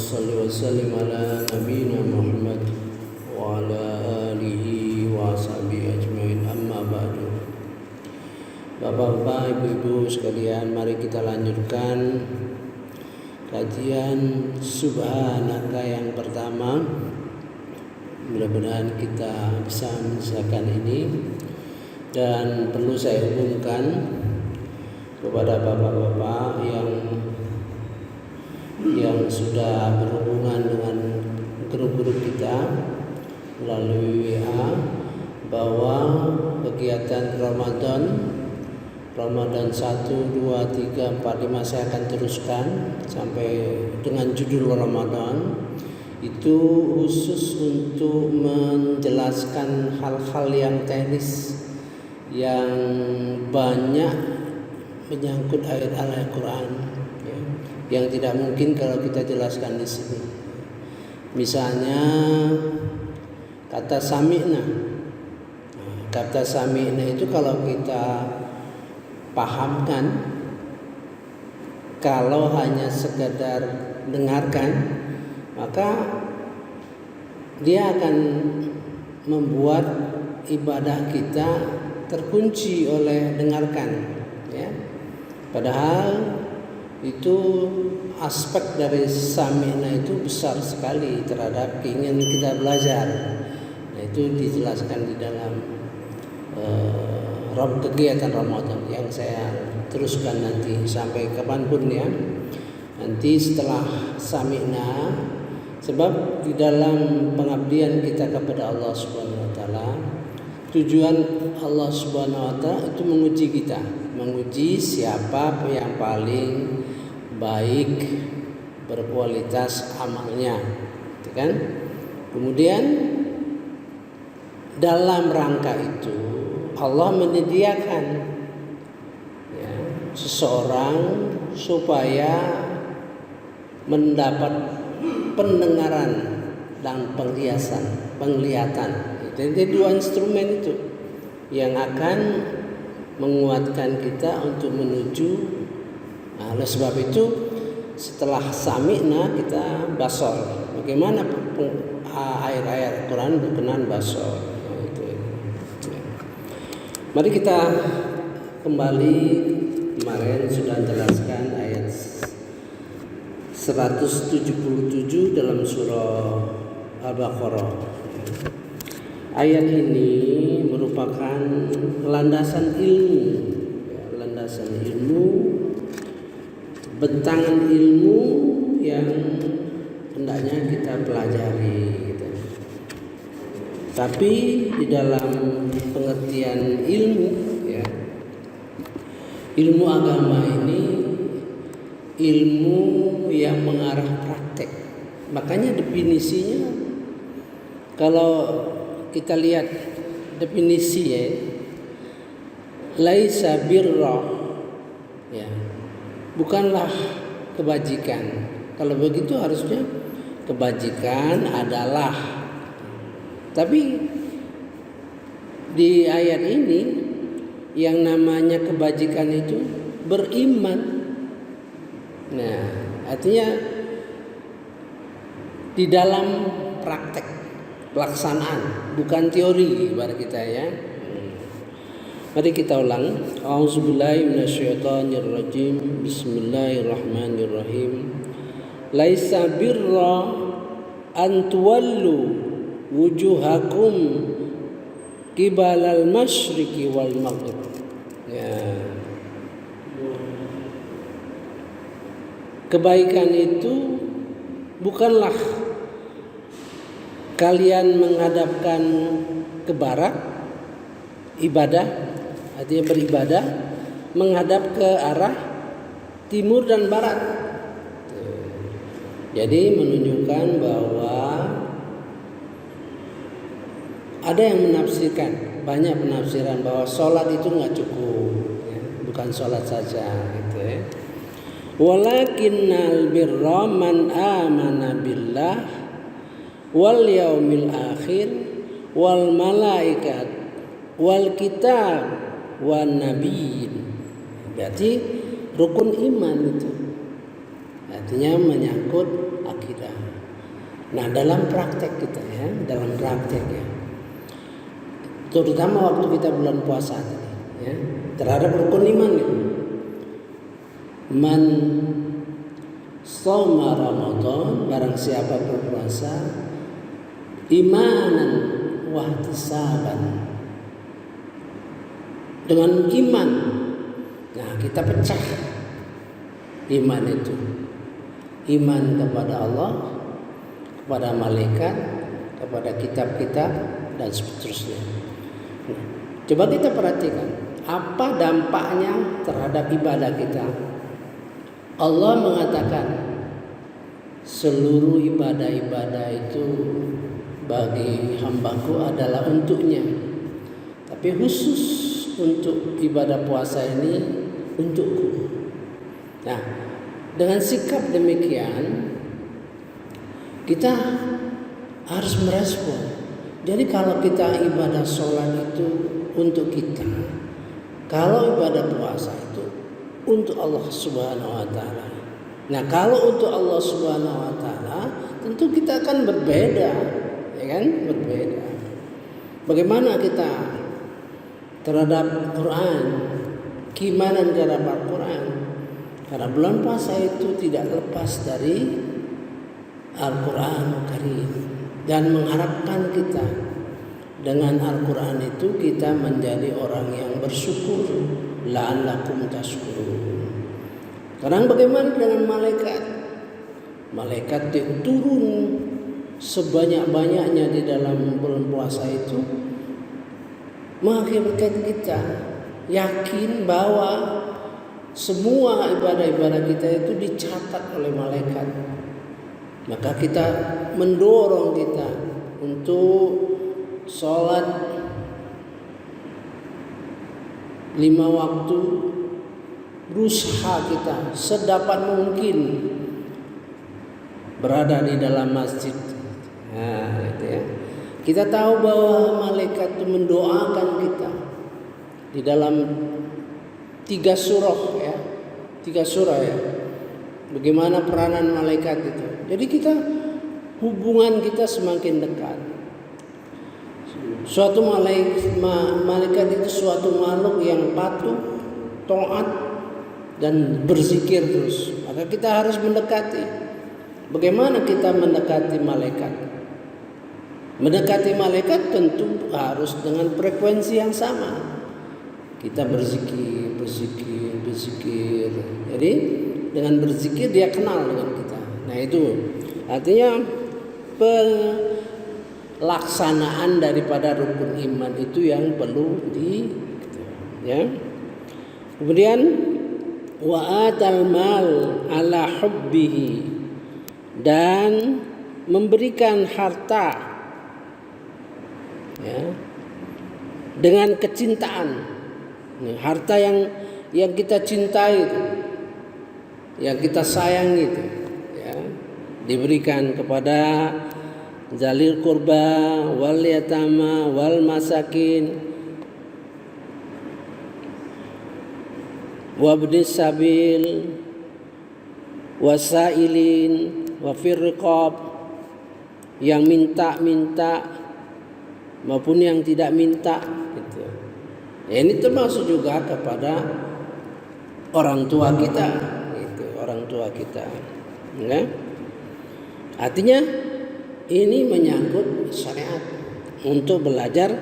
salli wa sallim ala nabiyyina Muhammad wa ala alihi wa sahbihi ajmain, amma ba'du. Bapak-bapak, ibu-ibu sekalian, mari kita lanjutkan kajian Subhanaka yang pertama. Mudah-mudahan kita bisa menyelesaikan ini. Dan perlu saya umumkan kepada bapak-bapak yang sudah berhubungan dengan grup-grup kita melalui WA bahwa kegiatan Ramadan 1, 2, 3, 4, 5 saya akan teruskan sampai dengan judul Ramadan itu khusus untuk menjelaskan hal-hal yang teknis yang banyak menyangkut ayat-ayat Al-Quran yang tidak mungkin kalau kita jelaskan di sini. Misalnya kata sami'na. Kata sami'na itu kalau kita pahamkan, kalau hanya sekedar dengarkan, maka dia akan membuat ibadah kita terkunci oleh dengarkan, ya. Padahal itu aspek dari sami'na itu besar sekali terhadap keinginan kita belajar. Nah, itu dijelaskan di dalam kegiatan Ramadan yang saya teruskan nanti sampai kapanpun, ya. Nanti setelah sami'na, sebab di dalam pengabdian kita kepada Allah Subhanahu wa taala, tujuan Allah Subhanahu wa taala itu menguji siapa yang paling baik berkualitas amalnya, gitu kan? Kemudian dalam rangka itu Allah menyediakan, ya, seseorang supaya mendapat pendengaran dan penglihatan. Jadi dua instrumen itu yang akan menguatkan kita untuk menuju. Nah, oleh sebab itu setelah sami'na kita basor. Bagaimana ayat-ayat Quran berkenan basor. Nah, itu. Mari kita kembali, kemarin sudah jelaskan ayat 177 dalam surah Al-Baqarah. Ayat ini merupakan landasan ilmu, bentangan ilmu yang hendaknya kita pelajari, gitu. Tapi di dalam pengertian ilmu, ya, ilmu agama ini ilmu yang mengarah praktek. Makanya definisinya, kalau kita lihat definisi, ya, laisa birra, ya, bukanlah kebajikan. Kalau begitu harusnya kebajikan adalah. Tapi di ayat ini yang namanya kebajikan itu beriman. Nah, artinya di dalam praktek pelaksanaan, bukan teori ibarat kita, ya. Mari kita ulang. A'udzubillahi minasyaitonirrajim. Bismillahirrahmanirrahim. Laisa birra an tuwallu wujuhakum qibalal masyriqi wal maghrib. Ya. Kebaikan itu bukanlah kalian menghadapkan ke barat, ibadah, artinya beribadah, menghadap ke arah timur dan barat. Jadi menunjukkan bahwa ada yang menafsirkan, banyak penafsiran bahwa sholat itu nggak cukup, ya, bukan sholat saja, gitu, ya. Walakinnal birra man amana billah wal yaumil akhir wal malaikat wal kitab wan nabiyyin. Berarti rukun iman itu artinya menyangkut akidah. Nah, dalam praktek kita ya, dalam praktek ya, terutama waktu kita bulan puasa tadi, ya, terhadap rukun iman ya. Man shoma Ramadan, barang siapa berpuasa imanan wahtisaban, dengan iman. Nah, kita pecah iman itu. Iman kepada Allah, kepada malaikat, kepada kitab-kitab, dan seterusnya. Nah, coba kita perhatikan apa dampaknya terhadap ibadah kita. Allah mengatakan seluruh ibadah-ibadah itu bagi hambaku adalah untuknya, tapi khusus untuk ibadah puasa ini untukku. Nah, dengan sikap demikian kita harus merespon. Jadi kalau kita ibadah sholat itu untuk kita, kalau ibadah puasa itu untuk Allah Subhanahu wa Ta'ala. Nah, kalau untuk Allah Subhanahu wa Ta'ala, tentu kita akan berbeda, ya kan? Berbeda. Bagaimana kita terhadap Quran, keimanan terhadap Al-Quran? Karena bulan puasa itu tidak lepas dari Al-Quran Karim, dan mengharapkan kita dengan Al-Quran itu kita menjadi orang yang bersyukur, la'allakum tashkurun. Sekarang bagaimana dengan malaikat? Malaikat yang turun sebanyak-banyaknya di dalam bulan puasa itu mengakibatkan kita yakin bahwa semua ibadah-ibadah kita itu dicatat oleh malaikat. Maka kita mendorong kita untuk sholat 5 waktu, berusaha kita sedapat mungkin berada di dalam masjid. Nah, itu ya. Kita tahu bahwa malaikat itu mendoakan kita di dalam 3 surah ya. 3 surah ya. Bagaimana peranan malaikat itu. Jadi kita hubungan kita semakin dekat. Suatu malaikat itu suatu makhluk yang patuh, taat, dan berzikir terus. Maka kita harus mendekati. Bagaimana kita mendekati malaikat? Mendekati malaikat tentu harus dengan frekuensi yang sama. Kita berzikir. Jadi dengan berzikir dia kenal dengan kita. Nah, itu artinya pelaksanaan daripada rukun iman itu yang perlu ya. Kemudian wa atal mal ala hubbihi, dan memberikan harta ya dengan kecintaan. Harta yang kita cintai itu, yang kita sayangi itu ya, diberikan kepada zalil qurba wal yatama wal masakin wabnis sabil wasailin wafir riqab, yang minta maupun yang tidak minta gitu. Ya, ini termasuk juga kepada orang tua kita gitu, orang tua kita ya. Artinya ini menyangkut syariat, untuk belajar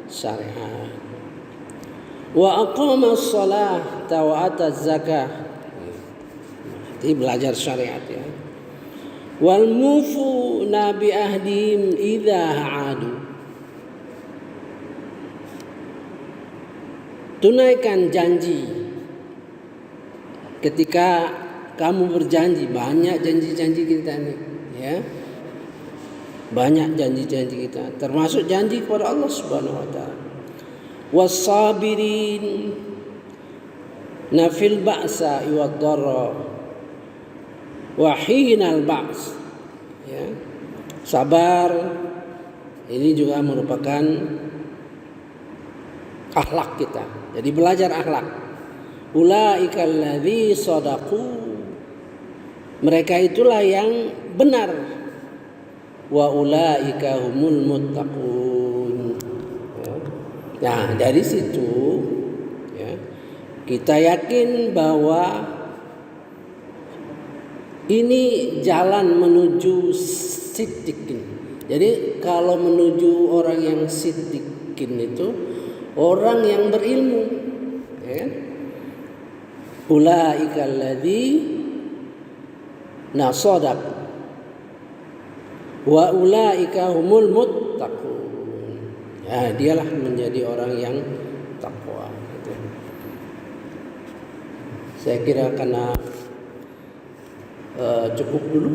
syariat. Wa aqamas shalah wa ataz zakah, ini belajar syariat ya. Wal mufuna bi ahdihim idza aadu, tunaikan janji ketika kamu berjanji. Banyak janji-janji kita nih ya, banyak janji-janji kita, termasuk janji kepada Allah Subhanahu wa Ta'ala. Was-sabirin nafil ba'sa wad dharra wa hinal ba's ya. Sabar ini juga merupakan akhlak kita. Jadi belajar akhlak. Ulaikal ladzi shadaqu, mereka itulah yang benar wa ulaika humul muttaqun. Nah, dari situ ya, kita yakin bahwa ini jalan menuju siddiqin. Jadi kalau menuju orang yang siddiqin itu orang yang berilmu, ya. Ulaika alladzina shadaqu wa ulaika humul muttaqun. Ya, dialah menjadi orang yang takwa gitu. Saya kira karena cukup dulu.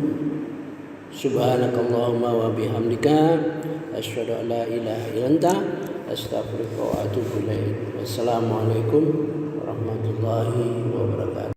Subhanakallahumma wa bihamdika asyhadu an la ilaha illa anta astaghfiruka wa atubu ilaik. Wassalamualaikum warahmatullahi wabarakatuh.